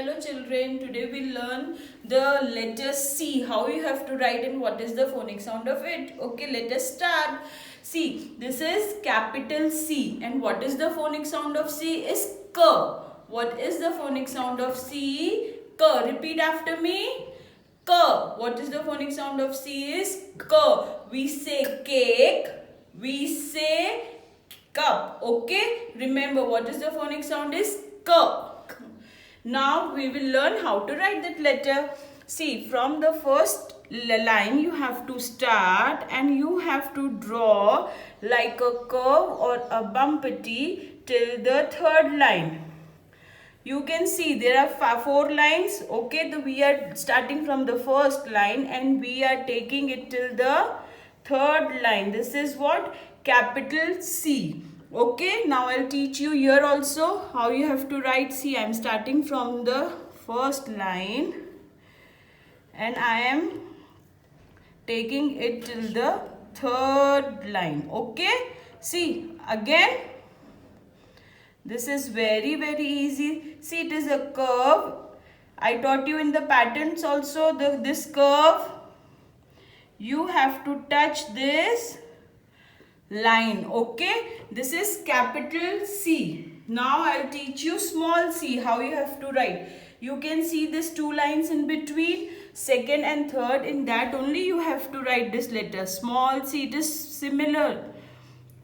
Hello children, today we learn the letter C, how you have to write and what is the phonic sound of it. Okay, let us start. See, this is capital C and what is the phonic sound of C is K. What is the phonic sound of C? K. Repeat after me. K. What is the phonic sound of C is K. We say cake, we say cup. Okay, remember what is the phonic sound is K. Now we will learn how to write that letter. See, from the first line you have to start and you have to draw like a curve or a bumpety till the third line. You can see there are 4 lines. Okay, we are starting from the first line and we are taking it till the third line. This is what? Capital C. Okay, now I'll teach you here also how you have to write. See, I'm starting from the first line and I am taking it till the third line. Okay, see again. This is very easy. See, it is a curve. I taught you in the patterns also this curve. You have to touch this line. Okay, this is capital C. Now I'll teach you small c, how you have to write. You can see these 2 lines in between, second and third. In that only you have to write this letter small c. It is similar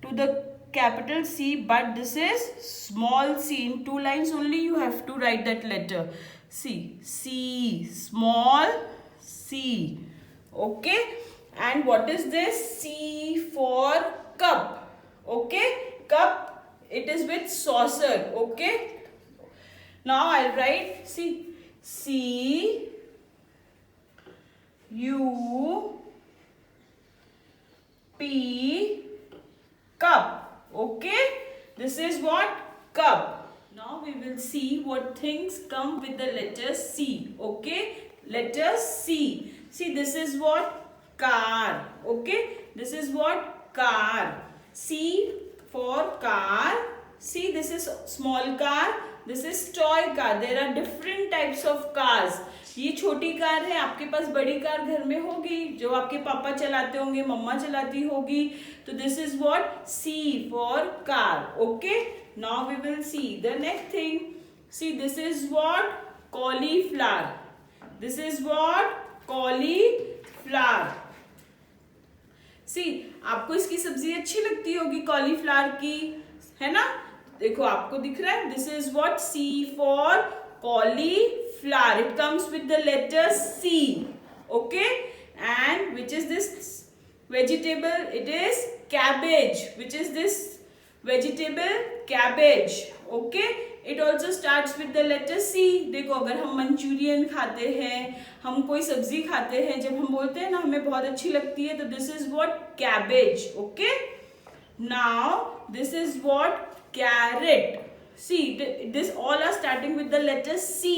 to the capital C, but this is small c. In 2 lines only you have to write that letter. See, C, small c. Okay, and what is this? C for cup. Okay, cup, it is with saucer. Okay, now I'll write, see, C U P, cup. Okay, this is what? Cup. Now we will see what things come with the letter C. Okay, letter C. See, this is what? Car. Okay, this is what? Car. C for car. See, this is small car, this is toy car. There are different types of cars. ये छोटी car है, आपके पास बड़ी car घर में होगी जो आपके पापा चलाते होंगे, मम्मा चलाती होगी. तो this is what? C for car. Okay, now we will see the next thing. See, this is what? Cauliflower. This is what? Cauliflower. सी, आपको इसकी सब्जी अच्छी लगती होगी कॉलीफ्लावर की, है ना? देखो आपको दिख रहा है. This is what? C for cauliflower. It comes with the letter C. Okay, and which is this vegetable? It is cabbage. Which is this vegetable? Cabbage. Okay, it also starts with the letter C. देखो, अगर हम Manchurian खाते हैं, हम कोई सब्जी खाते हैं, जब हम बोलते हैं ना हमें बहुत अच्छी लगती है, तो this is what? Cabbage. Okay, now this is what? Carrot. C, this all are starting with the letter C.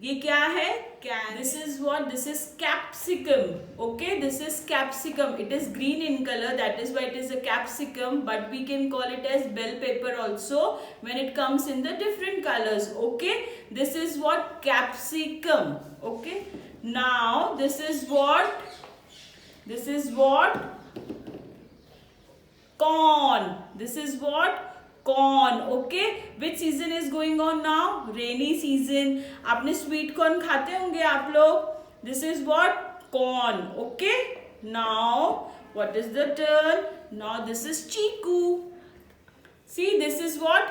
ये क्या है? This is what? This is capsicum. Okay, this is capsicum. It is green in color, that is why it is a capsicum, but we can call it as bell pepper also when it comes in the different colors. Okay, this is what? Capsicum. Okay, now this is what? This is what? Corn. This is what? Corn. Okay, which season is going on now? Rainy season. आपने sweet corn खाते होंगे आप लोग. This is what? Corn. Okay, now what is the turn? Now this is chiku. See, this is what?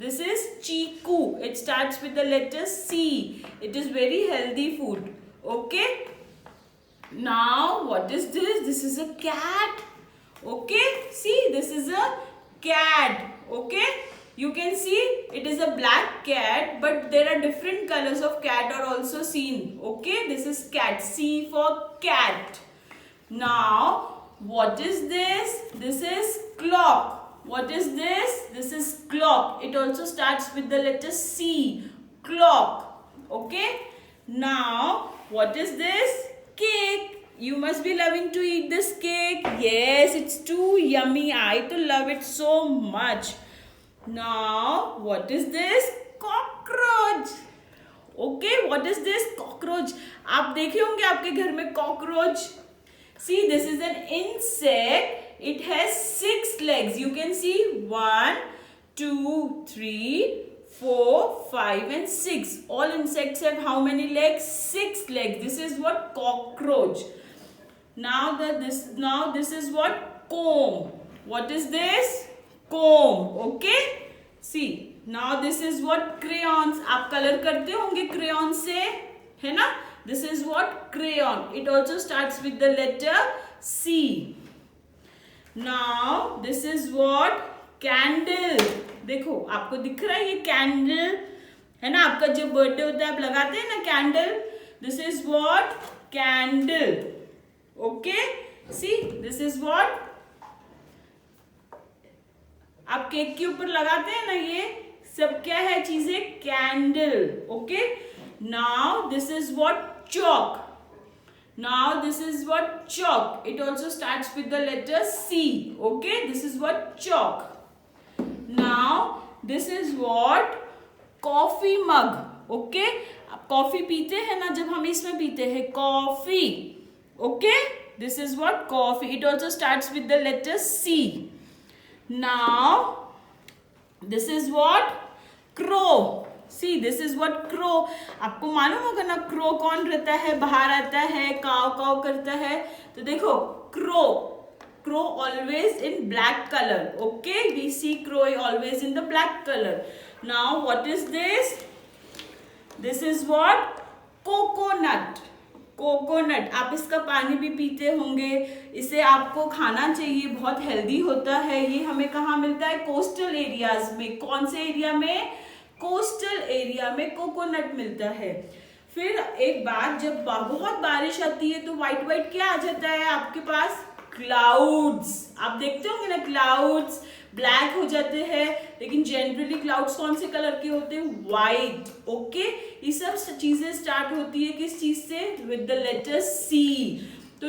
This is chiku. It starts with the letter C. It is very healthy food. Okay, now what is this? This is a cat. Okay, see, this is a cat. Okay, you can see it is a black cat, but there are different colors of cat are also seen. Okay, this is cat. C for cat. Now what is this? This is clock. What is this? This is clock. It also starts with the letter C. Clock. Okay, now what is this? Cake. You must be loving to eat this cake. Yes, it's too yummy. I too love it so much. Now, what is this? Cockroach. Okay, what is this? Cockroach. आप देखे होंगे आपके घर में cockroach. See, this is an insect. It has 6 legs. You can see 1, 2, 3, 4, 5 and 6. All insects have how many legs? 6 legs. This is what? Cockroach. Now this is what? Comb. What is this? Comb. Okay? See, now this is what? Crayons. आप colour करते होंगे crayon से, है ना? This is what? Crayon. It also starts with the letter C. Now this is what? Candle. देखो आपको दिख रहा है ये कैंडल, है ना? आपका जब बर्थडे होता है आप लगाते हैं ना candle. This is what? Candle. Okay, see, this is what? आप केक के ऊपर लगाते हैं ना, ये सब क्या है चीजें? Candle. Okay, now this is what? chalk. Now this is what? Chalk. It also starts with the letter C. Okay, this is what? Chalk. Now this is what? Coffee mug. Okay, आप coffee पीते हैं ना, जब हम इसमें पीते हैं coffee. Okay, this is what? Coffee. It also starts with the letter C. Now this is what? Crow. See, this is what? Crow. आपको मालूम होगा ना crow कौन रहता है? बाहर आता है, काव काव करता है. तो देखो crow always in black color. Okay, we see crow always in the black color. Now what is this? This is what? Coconut. आप इसका पानी भी पीते होंगे. इसे आपको खाना चाहिए, बहुत हेल्दी होता है. ये हमें कहाँ मिलता है? कोस्टल एरियाज में. कौन से एरिया में? कोस्टल एरिया में कोकोनट मिलता है. फिर एक बार जब बहुत बारिश आती है तो व्हाइट क्या आ जाता है आपके पास? क्लाउड्स. आप देखते होंगे ना क्लाउड्स ब्लैक हो जाते हैं, लेकिन जनरली क्लाउड्स कौन से कलर के होते हैं? व्हाइट. ओके, ये सब चीजें स्टार्ट होती है किस चीज से? विद द लेटर सी. तो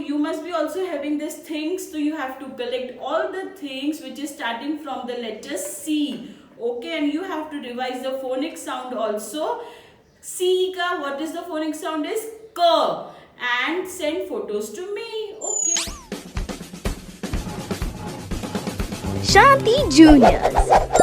you must be also having these things, so you have to collect all the things which is starting from the letter C. Okay, and you have to revise the phonic sound also. C ka what is the phonic sound? Is K. And send photos to me. Okay. Shanti Juniors.